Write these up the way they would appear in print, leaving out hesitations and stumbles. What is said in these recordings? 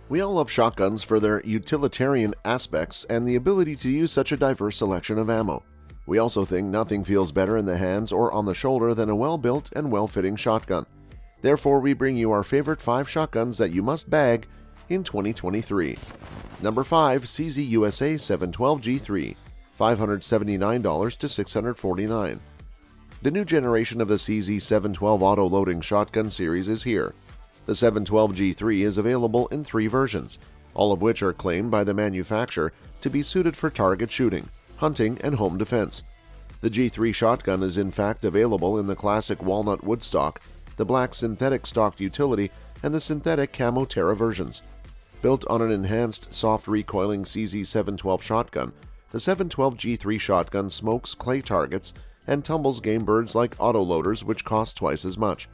We all love shotguns for their utilitarian aspects and the ability to use such a diverse selection of ammo. We also think nothing feels better in the hands or on the shoulder than a well-built and well-fitting shotgun. Therefore, we bring you our favorite 5 shotguns that you must bag in 2023. Number 5. CZ USA 712G3, $579 to $649. The new generation of the CZ 712 auto-loading shotgun series is here. The 712G3 is available in 3 versions, all of which are claimed by the manufacturer to be suited for target shooting, hunting, and home defense. The G3 shotgun is in fact available in the classic walnut wood stock, the black synthetic stock utility, and the synthetic camo Terra versions. Built on an enhanced soft recoiling CZ 712 shotgun, the 712G3 shotgun smokes clay targets and tumbles game birds like autoloaders, which cost twice as much.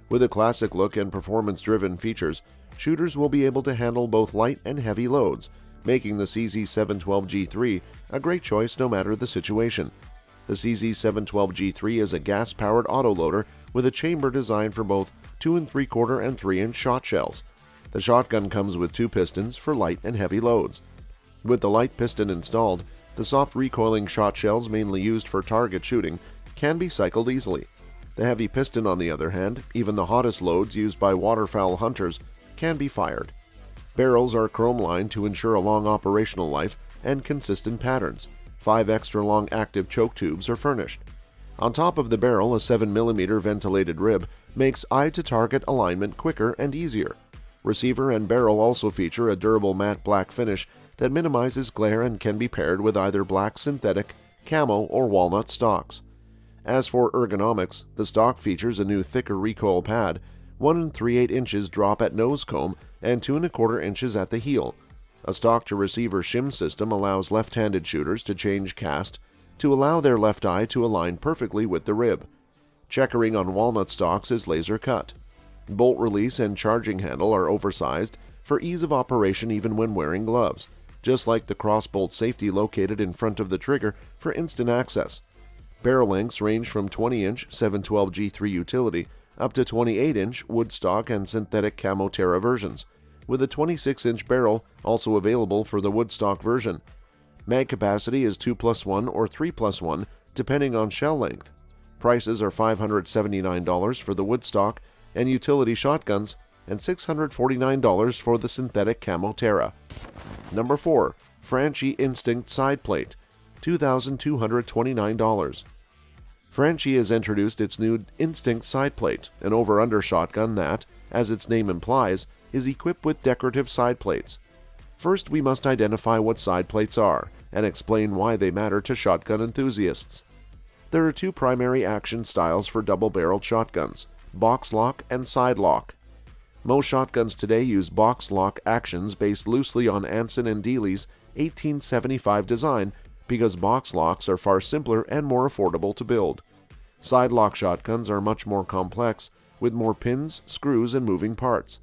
With a classic look and performance-driven features, shooters will be able to handle both light and heavy loads, making the CZ712G3 a great choice no matter the situation. The CZ712G3 is a gas-powered autoloader with a chamber designed for both 2 3/4 and 3-inch shot shells. The shotgun comes with 2 pistons for light and heavy loads. With the light piston installed, the soft recoiling shot shells mainly used for target shooting can be cycled easily. The heavy piston, on the other hand, even the hottest loads used by waterfowl hunters, can be fired. Barrels are chrome-lined to ensure a long operational life and consistent patterns. 5 extra long active choke tubes are furnished. On top of the barrel, a 7mm ventilated rib makes eye-to-target alignment quicker and easier. Receiver and barrel also feature a durable matte black finish that minimizes glare and can be paired with either black synthetic, camo, or walnut stocks. As for ergonomics, the stock features a new thicker recoil pad, 1 3/8 inches drop at nose comb, and 2 1/4 inches at the heel. A stock-to-receiver shim system allows left-handed shooters to change cast to allow their left eye to align perfectly with the rib. Checkering on walnut stocks is laser cut. Bolt release and charging handle are oversized for ease of operation even when wearing gloves, just like the crossbolt safety located in front of the trigger for instant access. Barrel lengths range from 20-inch 712G3 utility up to 28-inch woodstock and synthetic camo Terra versions, with a 26-inch barrel also available for the woodstock version. Mag capacity is 2+1 or 3+1 depending on shell length. Prices are $579 for the woodstock and utility shotguns and $649 for the synthetic camo Terra. Number 4. Franchi Instinct Side Plate, $2,229. Franchi has introduced its new Instinct side plate, an over-under shotgun that, as its name implies, is equipped with decorative side plates. First, we must identify what side plates are and explain why they matter to shotgun enthusiasts. There are 2 primary action styles for double-barreled shotguns: box lock and side lock. Most shotguns today use box lock actions based loosely on Anson and Dealey's 1875 design because box locks are far simpler and more affordable to build. Side lock shotguns are much more complex, with more pins, screws, and moving parts.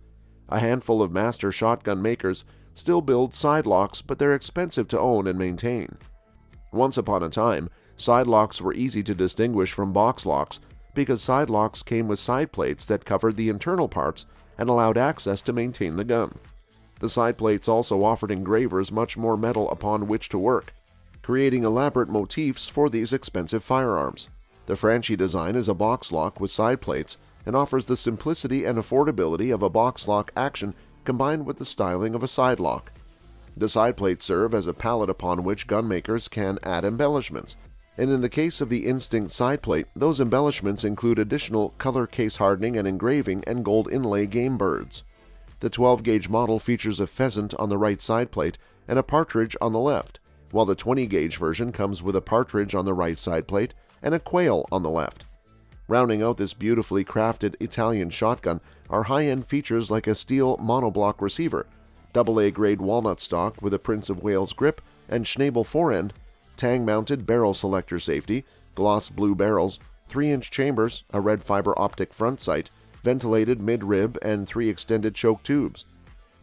A handful of master shotgun makers still build side locks, but they're expensive to own and maintain. Once upon a time, side locks were easy to distinguish from box locks because side locks came with side plates that covered the internal parts and allowed access to maintain the gun. The side plates also offered engravers much more metal upon which to work, creating elaborate motifs for these expensive firearms. The Franchi design is a box lock with side plates and offers the simplicity and affordability of a box lock action combined with the styling of a side lock. The side plates serve as a palette upon which gun makers can add embellishments, and in the case of the Instinct side plate, those embellishments include additional color case hardening and engraving and gold inlay game birds. The 12-gauge model features a pheasant on the right side plate and a partridge on the left, while the 20-gauge version comes with a partridge on the right side plate and a quail on the left. Rounding out this beautifully crafted Italian shotgun are high-end features like a steel monoblock receiver, AA grade walnut stock with a Prince of Wales grip and Schnabel forend, tang-mounted barrel selector safety, gloss blue barrels, 3-inch chambers, a red fiber optic front sight, ventilated mid-rib, and 3 extended choke tubes.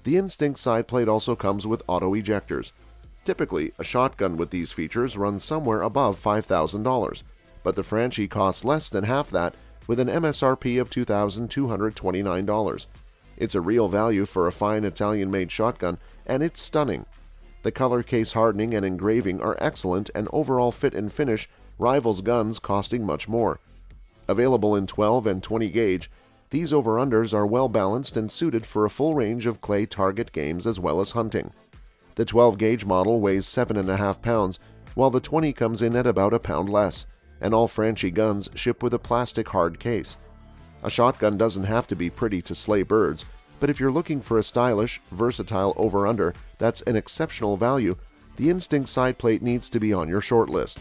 The Instinct side plate also comes with auto ejectors. Typically, a shotgun with these features runs somewhere above $5,000, but the Franchi costs less than half that with an MSRP of $2,229. It's a real value for a fine Italian-made shotgun, and it's stunning. The color, case hardening, and engraving are excellent, and overall fit and finish rivals guns costing much more. Available in 12 and 20 gauge, these over-unders are well balanced and suited for a full range of clay target games as well as hunting. The 12 gauge model weighs 7.5 pounds, while the 20 comes in at about a pound less, and all Franchi guns ship with a plastic hard case. A shotgun doesn't have to be pretty to slay birds, but if you're looking for a stylish, versatile over-under that's an exceptional value, the Instinct side plate needs to be on your short list.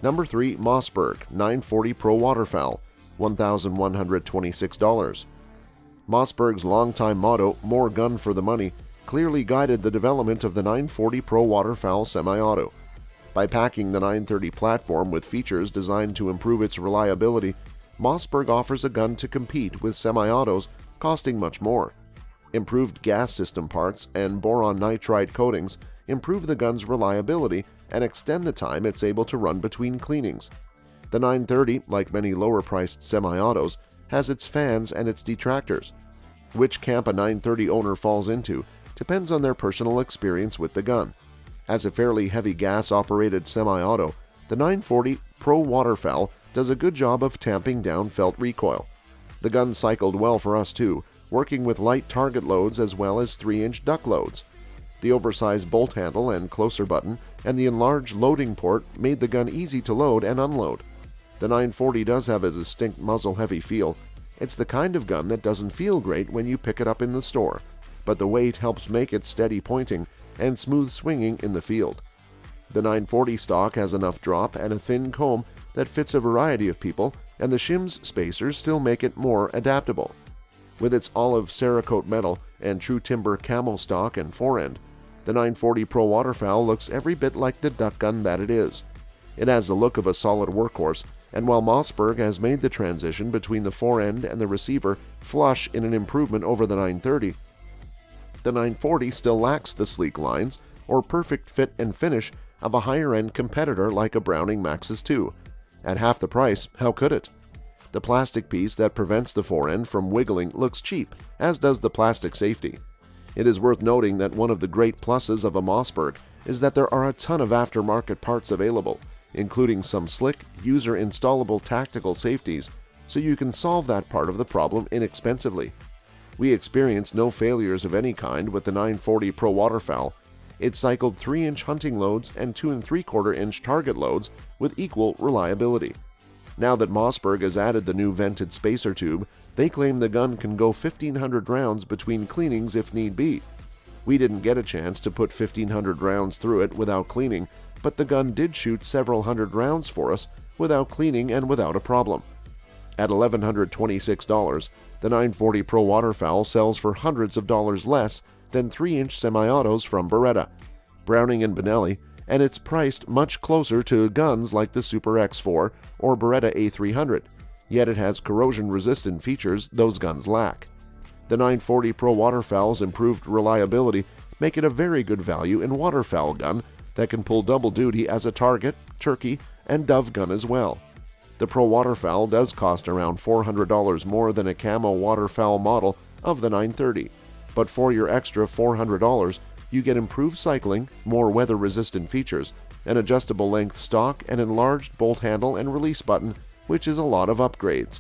Number 3. Mossberg 940 Pro Waterfowl, $1,126. Mossberg's longtime motto, "More gun for the money," clearly guided the development of the 940 Pro Waterfowl semi-auto. By packing the 930 platform with features designed to improve its reliability, Mossberg offers a gun to compete with semi-autos costing much more. Improved gas system parts and boron nitride coatings improve the gun's reliability and extend the time it's able to run between cleanings. The 930, like many lower-priced semi-autos, has its fans and its detractors. Which camp a 930 owner falls into depends on their personal experience with the gun. As a fairly heavy gas-operated semi-auto, the 940 Pro Waterfowl does a good job of tamping down felt recoil. The gun cycled well for us too, working with light target loads as well as 3-inch duck loads. The oversized bolt handle and closer button and the enlarged loading port made the gun easy to load and unload. The 940 does have a distinct muzzle-heavy feel. It's the kind of gun that doesn't feel great when you pick it up in the store, but the weight helps make it steady pointing and smooth swinging in the field. The 940 stock has enough drop and a thin comb that fits a variety of people, and the shim's spacers still make it more adaptable. With its olive Cerakote metal and true timber camo stock and forend, the 940 Pro Waterfowl looks every bit like the duck gun that it is. It has the look of a solid workhorse, and while Mossberg has made the transition between the forend and the receiver flush in an improvement over the 930, the 940 still lacks the sleek lines or perfect fit and finish of a higher-end competitor like a Browning Maxus II. At half the price, how could it? The plastic piece that prevents the forend from wiggling looks cheap, as does the plastic safety. It is worth noting that one of the great pluses of a Mossberg is that there are a ton of aftermarket parts available, including some slick, user-installable tactical safeties, so you can solve that part of the problem inexpensively. We experienced no failures of any kind with the 940 Pro Waterfowl. It cycled 3-inch hunting loads and 2 3/4-inch target loads with equal reliability. Now that Mossberg has added the new vented spacer tube, they claim the gun can go 1,500 rounds between cleanings if need be. We didn't get a chance to put 1,500 rounds through it without cleaning, but the gun did shoot several hundred rounds for us without cleaning and without a problem. At $1,126, the 940 Pro Waterfowl sells for hundreds of dollars less than 3-inch semi-autos from Beretta, Browning and Benelli, and it's priced much closer to guns like the Super X4 or Beretta A300, yet it has corrosion-resistant features those guns lack. The 940 Pro Waterfowl's improved reliability make it a very good value in waterfowl gun that can pull double duty as a target, turkey, and dove gun as well. The Pro Waterfowl does cost around $400 more than a camo waterfowl model of the 930, but for your extra $400, you get improved cycling, more weather-resistant features, an adjustable length stock, an enlarged bolt handle and release button, which is a lot of upgrades.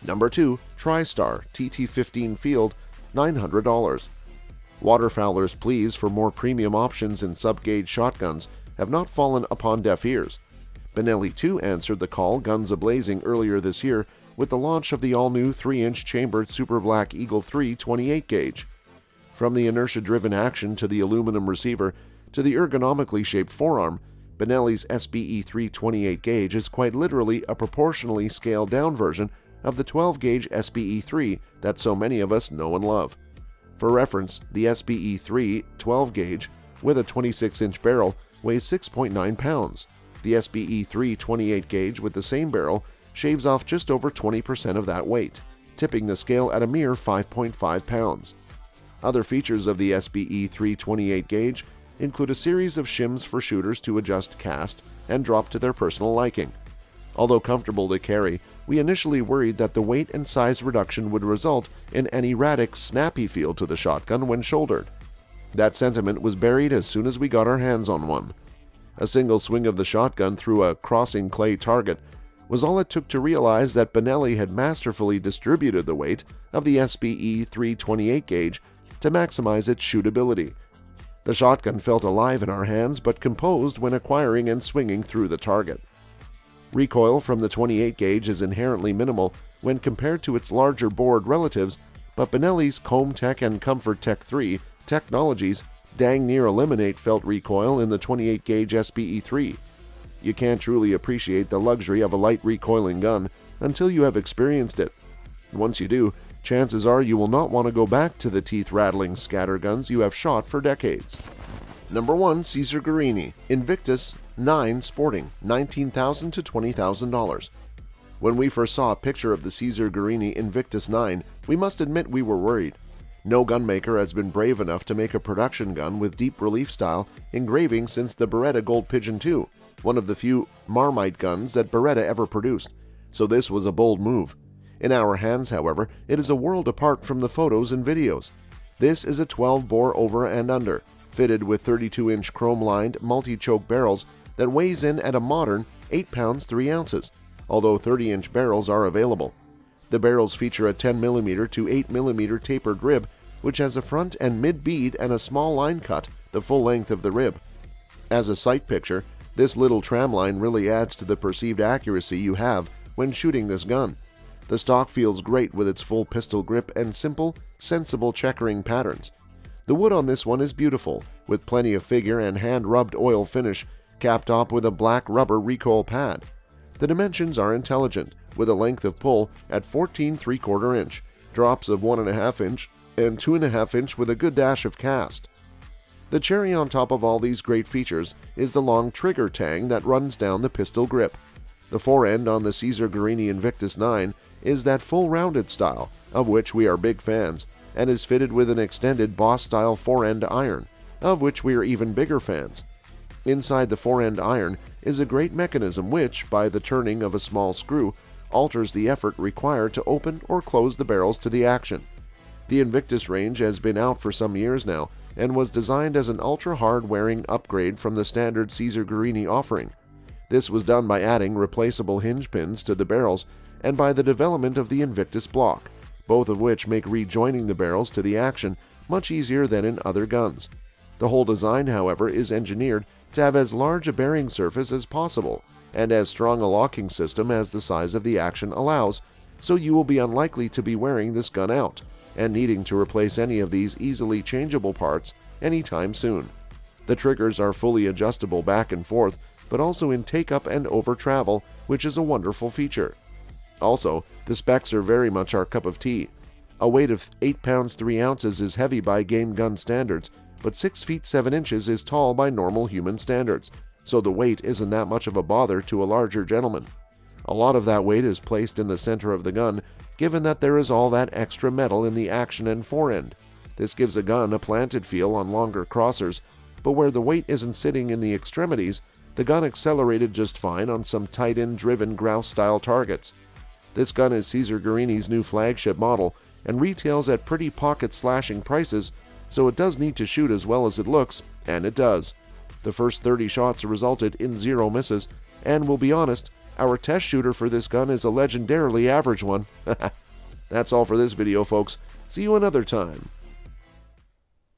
Number 2. TriStar TT15 Field, $900. Waterfowlers' pleas for more premium options in sub-gauge shotguns have not fallen upon deaf ears. Benelli too answered the call, guns ablazing earlier this year with the launch of the all-new 3-inch chambered Super Black Eagle 3 28 gauge. From the inertia-driven action to the aluminum receiver to the ergonomically shaped forearm, Benelli's SBE 3 28 gauge is quite literally a proportionally scaled-down version of the 12-gauge SBE 3 that so many of us know and love. For reference, the SBE 3 12-gauge with a 26-inch barrel weighs 6.9 pounds. The SBE 3 28 gauge with the same barrel shaves off just over 20% of that weight, tipping the scale at a mere 5.5 pounds. Other features of the SBE 3 28 gauge include a series of shims for shooters to adjust cast and drop to their personal liking. Although comfortable to carry, we initially worried that the weight and size reduction would result in an erratic, snappy feel to the shotgun when shouldered. That sentiment was buried as soon as we got our hands on one. A single swing of the shotgun through a crossing clay target was all it took to realize that Benelli had masterfully distributed the weight of the SBE 328 gauge to maximize its shootability. The shotgun felt alive in our hands but composed when acquiring and swinging through the target. Recoil from the 28 gauge is inherently minimal when compared to its larger bored relatives, but Benelli's ComTech and ComfortTech 3 technologies dang near eliminate felt recoil in the 28 gauge SBE 3. You can't truly appreciate the luxury of a light recoiling gun until you have experienced it. Once you do, chances are you will not want to go back to the teeth-rattling scatterguns you have shot for decades. Number 1. Caesar Guerini Invictus 9 Sporting, $19,000 to $20,000. When we first saw a picture of the Caesar Guerini Invictus 9, we must admit we were worried. No gunmaker has been brave enough to make a production gun with deep relief style engraving since the Beretta Gold Pigeon 2, one of the few Marmite guns that Beretta ever produced, so this was a bold move. In our hands, however, it is a world apart from the photos and videos. This is a 12-bore over and under, fitted with 32-inch chrome-lined multi-choke barrels that weighs in at a modern 8 pounds 3 ounces, although 30-inch barrels are available. The barrels feature a 10mm to 8mm tapered rib, which has a front and mid bead and a small line cut the full length of the rib. As a sight picture, this little tramline really adds to the perceived accuracy you have when shooting this gun. The stock feels great with its full pistol grip and simple, sensible checkering patterns. The wood on this one is beautiful, with plenty of figure and hand-rubbed oil finish, capped off with a black rubber recoil pad. The dimensions are intelligent, with a length of pull at 14 3/4 inch, drops of 1.5 inch, and 2.5 inch with a good dash of cast. The cherry on top of all these great features is the long trigger tang that runs down the pistol grip. The forend on the Caesar Guerini Invictus 9 is that full rounded style, of which we are big fans, and is fitted with an extended Boss-style forend iron, of which we are even bigger fans. Inside the forend iron is a great mechanism which, by the turning of a small screw, alters the effort required to open or close the barrels to the action. The Invictus range has been out for some years now, and was designed as an ultra-hard wearing upgrade from the standard Caesar Guerini offering. This was done by adding replaceable hinge pins to the barrels and by the development of the Invictus block, both of which make rejoining the barrels to the action much easier than in other guns. The whole design, however, is engineered to have as large a bearing surface as possible and as strong a locking system as the size of the action allows, so you will be unlikely to be wearing this gun out and needing to replace any of these easily changeable parts anytime soon. The triggers are fully adjustable back and forth, but also in take-up and over-travel, which is a wonderful feature. Also, the specs are very much our cup of tea. A weight of 8 pounds 3 ounces is heavy by game gun standards, but 6 feet 7 inches is tall by normal human standards, so the weight isn't that much of a bother to a larger gentleman. A lot of that weight is placed in the center of the gun, given that there is all that extra metal in the action and forend. This gives a gun a planted feel on longer crossers, but where the weight isn't sitting in the extremities, the gun accelerated just fine on some tight-in driven grouse-style targets. This gun is Caesar Guerini's new flagship model and retails at pretty pocket-slashing prices, so it does need to shoot as well as it looks, and it does. The first 30 shots resulted in 0 misses, and we'll be honest, our test shooter for this gun is a legendarily average one. That's all for this video, folks. See you another time.